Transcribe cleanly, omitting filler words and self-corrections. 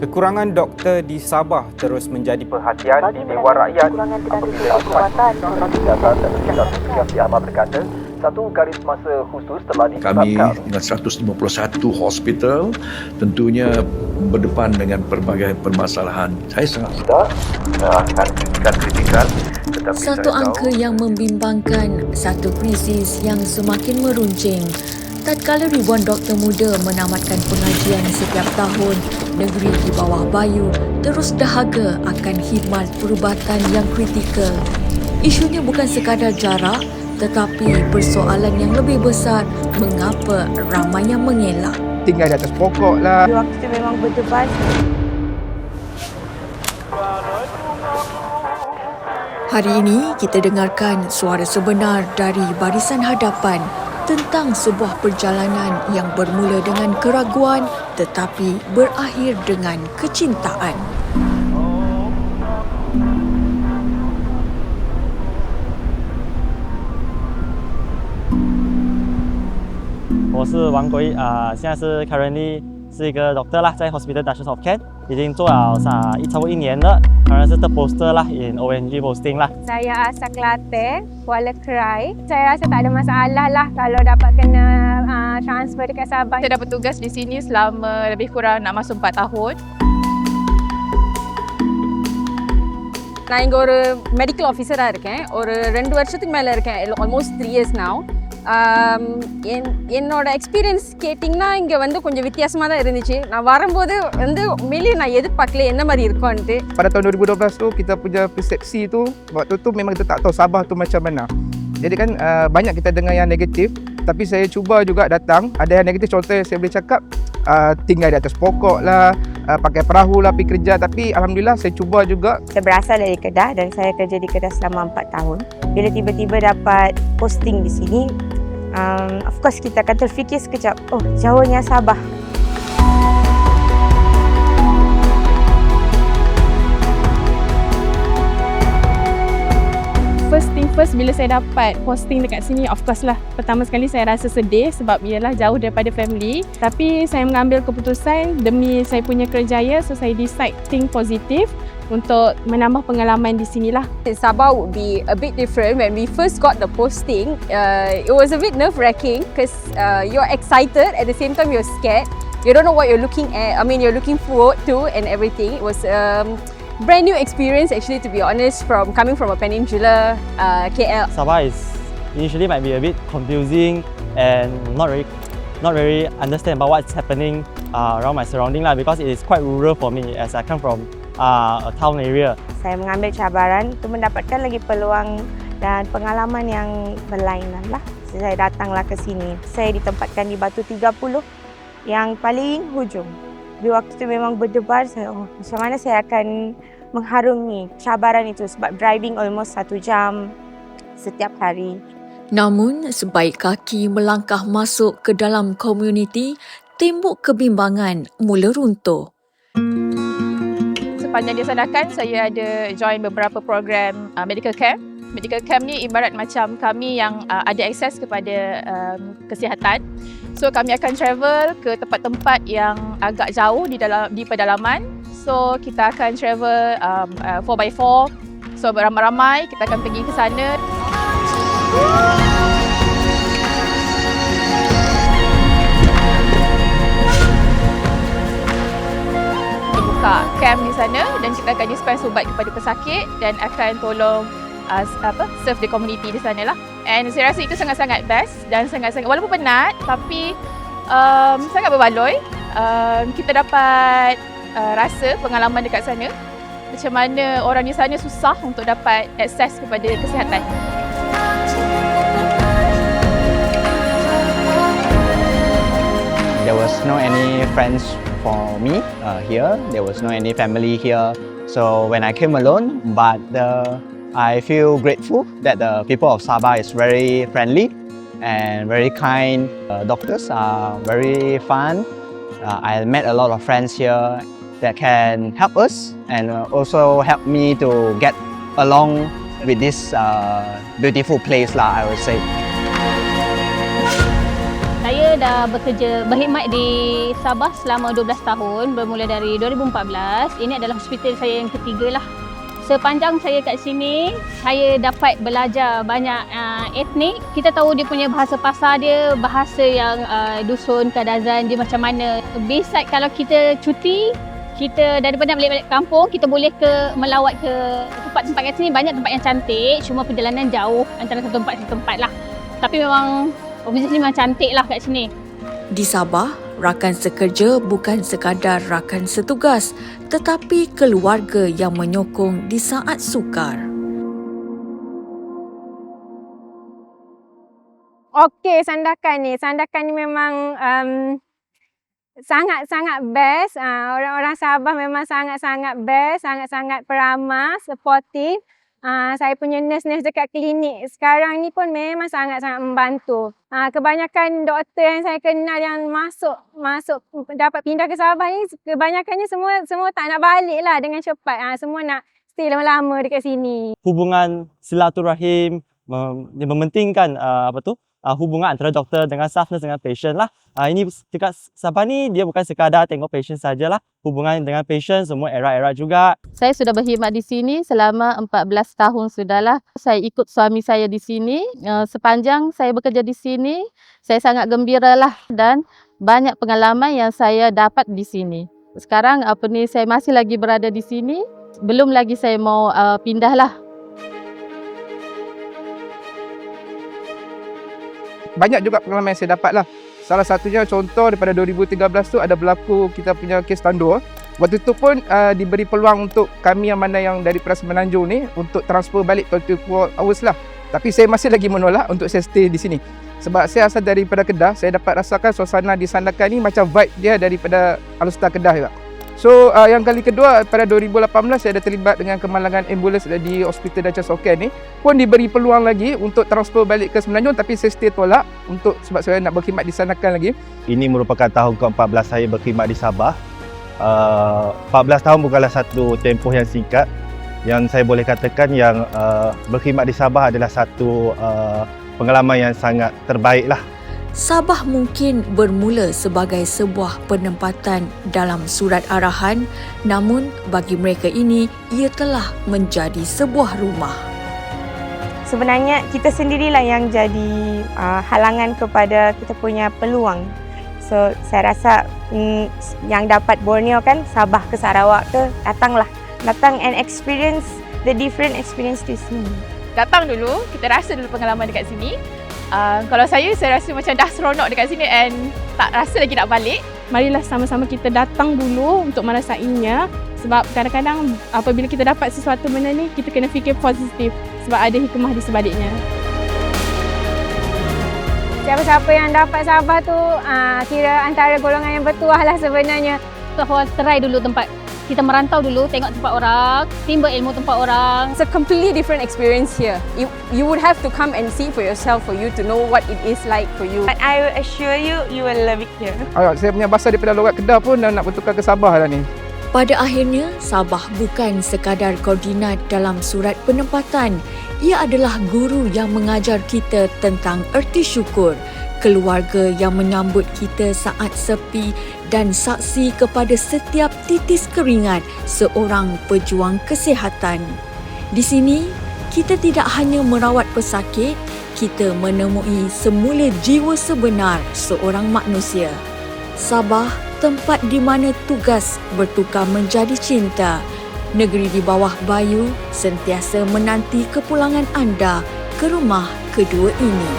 Kekurangan doktor di Sabah terus menjadi perhatian di Dewan Rakyat apabila Syafiq Ahmad berkata satu garis masa khusus telah Kami ditetapkan. dengan 151 hospital tentunya berdepan dengan pelbagai permasalahan. Saya sangat akan kritikan tetapi Satu saya angka tahu yang membimbangkan, satu krisis yang semakin meruncing. Tatkala ribuan doktor muda menamatkan pengajian setiap tahun, negeri di bawah bayu terus dahaga akan khidmat perubatan yang kritikal. Isunya bukan sekadar jarak, tetapi persoalan yang lebih besar, mengapa ramai yang mengelak. Tinggal di atas pokok lah. Waktu tu memang berdebar. Hari ini kita dengarkan suara sebenar dari barisan hadapan tentang sebuah perjalanan yang bermula dengan keraguan tetapi berakhir dengan kecintaan. 我是王国义现在是 currently 是一个 doctor 啦，在 Hospital Duchess of Kent 已经做了差不多1年了，当然是 third poster 啦 in ONG posting 啦。 Saya asal Kelantan, Kuala Kerai. Saya rasa tak ada masalah lah kalau dapat kena transfer dekat Sabah. Saya dapat tugas di sini selama lebih kurang nak masuk 4 tahun. நான் இங்கே ஒரு மெடிக்கல் ஆஃபீஸராக இருக்கேன். ஒரு 2 வருஷத்துக்கு மேலே இருக்கேன், ஆல்மோஸ்ட் 3 years now. என்னோட எக்ஸ்பீரியன்ஸ் கேட்டிங்கன்னா இங்கே வந்து கொஞ்சம் வித்தியாசமாக தான் இருந்துச்சு. நான் வரும்போது வந்து உண்மையிலேயே நான் எதிர்பார்க்கல என்ன மாதிரி இருக்கும்ன்ட்டு. Pada tahun 2012 tu kita punya persepsi tu waktu tu memang kita tak tahu Sabah tu macam mana. Jadi kan banyak kita dengar yang negatif, tapi saya cuba juga datang. Ada yang negatif, contoh yang saya boleh cakap tinggal di atas pokok lah, pakai perahu lah pergi kerja. Tapi Alhamdulillah saya cuba juga. Saya berasal dari Kedah dan saya kerja di Kedah selama 4 tahun. Bila tiba-tiba dapat posting di sini, of course kita akan terfikir sekejap, oh jauhnya Sabah. First thing first, bila saya dapat posting dekat sini, of course lah, pertama sekali saya rasa sedih sebab ialah jauh daripada family. Tapi saya mengambil keputusan demi saya punya kerjaya, so saya decide think positif untuk menambah pengalaman di sinilah. Sabah would be a bit different. When we first got the posting, it was a bit nerve-wracking because you're excited, at the same time you're scared. You don't know what you're looking at. I mean, you're looking forward to and everything. It was brand new experience actually, to be honest, coming from a peninsula KL. Sabah is initially might be a bit confusing and not very understand about what's happening around my surrounding lah, because it is quite rural for me as I come from a town area. Saya mengambil cabaran untuk mendapatkan lagi peluang dan pengalaman yang berlainan lah. Saya datanglah ke sini. Saya ditempatkan di Batu 30 yang paling hujung. Di waktu itu memang berdebar, saya macam mana saya akan mengharungi cabaran itu sebab driving almost 1 jam setiap hari. Namun, sebaik kaki melangkah masuk ke dalam komuniti, tembok kebimbangan mula runtuh. Sepanjang diasadakan, saya ada join beberapa program medical camp. Medical camp ni ibarat macam kami yang ada akses kepada kesihatan. So kami akan travel ke tempat-tempat yang agak jauh di pedalaman. So kita akan travel 4x4. So beramai-ramai kita akan pergi ke sana. Buka camp di sana dan kita akan dispense ubat kepada pesakit dan akan tolong serve the community di sana lah. And saya rasa itu sangat-sangat best dan sangat-sangat, walaupun penat tapi sangat berbaloi. Kita dapat rasa pengalaman dekat sana macam mana orang di sana susah untuk dapat akses kepada kesihatan. There was no any friends for me here. There was no any family here. So when I came alone, but I feel grateful that the people of Sabah is very friendly and very kind. Doctors are very fun. I met a lot of friends here that can help us and also help me to get along with this beautiful place lah, I would say. Saya dah bekerja berkhidmat di Sabah selama 12 tahun bermula dari 2014. Ini adalah hospital saya yang ketiga lah. Sepanjang saya kat sini, saya dapat belajar banyak etnik. Kita tahu dia punya bahasa pasar dia, bahasa yang dusun, kadazan dia macam mana. Besides kalau kita cuti, kita daripada balik kampung, kita boleh melawat ke tempat-tempat kat sini. Banyak tempat yang cantik, cuma perjalanan jauh antara satu tempat ke tempat lah. Tapi memang obviously memang cantik lah kat sini. Di Sabah, rakan sekerja bukan sekadar rakan setugas, tetapi keluarga yang menyokong di saat sukar. Okey, Sandakan ni memang sangat-sangat best. Orang-orang Sabah memang sangat-sangat best, sangat-sangat peramah, supportive. Saya punya nurse-nurse dekat klinik sekarang ni pun memang sangat-sangat membantu. Kebanyakan doktor yang saya kenal yang masuk dapat pindah ke Sabah ni, kebanyakannya semua tak nak balik lah dengan cepat. Semua nak stay lama-lama dekat sini. Hubungan silaturahim, mementingkan hubungan antara doktor dengan staff nurse dengan patient lah. Ini dekat Sabah ni dia bukan sekadar tengok patient sajalah. Hubungan dengan patient semua era-era juga. Saya sudah berkhidmat di sini selama 14 tahun sudahlah. Saya ikut suami saya di sini. Sepanjang saya bekerja di sini, saya sangat gembira lah dan banyak pengalaman yang saya dapat di sini. Sekarang saya masih lagi berada di sini. Belum lagi saya mau pindah lah. Banyak juga pengalaman yang saya dapat lah. Salah satunya contoh daripada 2013 tu ada berlaku kita punya kes tandur. Waktu tu pun diberi peluang untuk kami yang mana yang dari Peras Semenanjung ni untuk transfer balik 24 hours lah. Tapi saya masih lagi menolak untuk saya stay di sini. Sebab saya asal daripada Kedah, saya dapat rasakan suasana di Sandakan ni macam vibe dia daripada Alustar Kedah juga. So yang kali kedua pada 2018 saya ada terlibat dengan kemalangan ambulans di Hospital Dacah Soken ni. Pun diberi peluang lagi untuk transfer balik ke Semenanjung tapi saya stay tolak sebab saya nak berkhidmat di Sandakan lagi. Ini merupakan tahun ke-14 saya berkhidmat di Sabah. 14 tahun bukanlah satu tempoh yang singkat. Yang saya boleh katakan yang berkhidmat di Sabah adalah satu pengalaman yang sangat terbaik lah. Sabah mungkin bermula sebagai sebuah penempatan dalam surat arahan, namun bagi mereka ini, ia telah menjadi sebuah rumah. Sebenarnya kita sendirilah yang jadi halangan kepada kita punya peluang. So saya rasa yang dapat Borneo kan, Sabah ke Sarawak ke, datang and experience the different experience di sini. Datang dulu, kita rasa dulu pengalaman dekat sini. Kalau saya rasa macam dah seronok dekat sini and tak rasa lagi nak balik. Marilah sama-sama kita datang dulu untuk merasainya. Sebab kadang-kadang apabila kita dapat sesuatu benda ni, kita kena fikir positif. Sebab ada hikmah di sebaliknya. Siapa-siapa yang dapat Sabah tu, kira antara golongan yang bertuah lah sebenarnya. Try dulu tempat. Kita merantau dulu, tengok tempat orang, timba ilmu tempat orang. It's a completely different experience here. You would have to come and see for yourself for you to know what it is like for you. But I will assure you, you will love it here. Saya punya bahasa daripada logat Kedah pun dah nak bertukar ke Sabah lah ni. Pada akhirnya, Sabah bukan sekadar koordinat dalam surat penempatan. Ia adalah guru yang mengajar kita tentang erti syukur, keluarga yang menyambut kita saat sepi dan saksi kepada setiap titis keringat seorang pejuang kesihatan. Di sini, kita tidak hanya merawat pesakit, kita menemui semula jiwa sebenar seorang manusia. Sabah, tempat di mana tugas bertukar menjadi cinta. Negeri di bawah bayu sentiasa menanti kepulangan anda ke rumah kedua ini.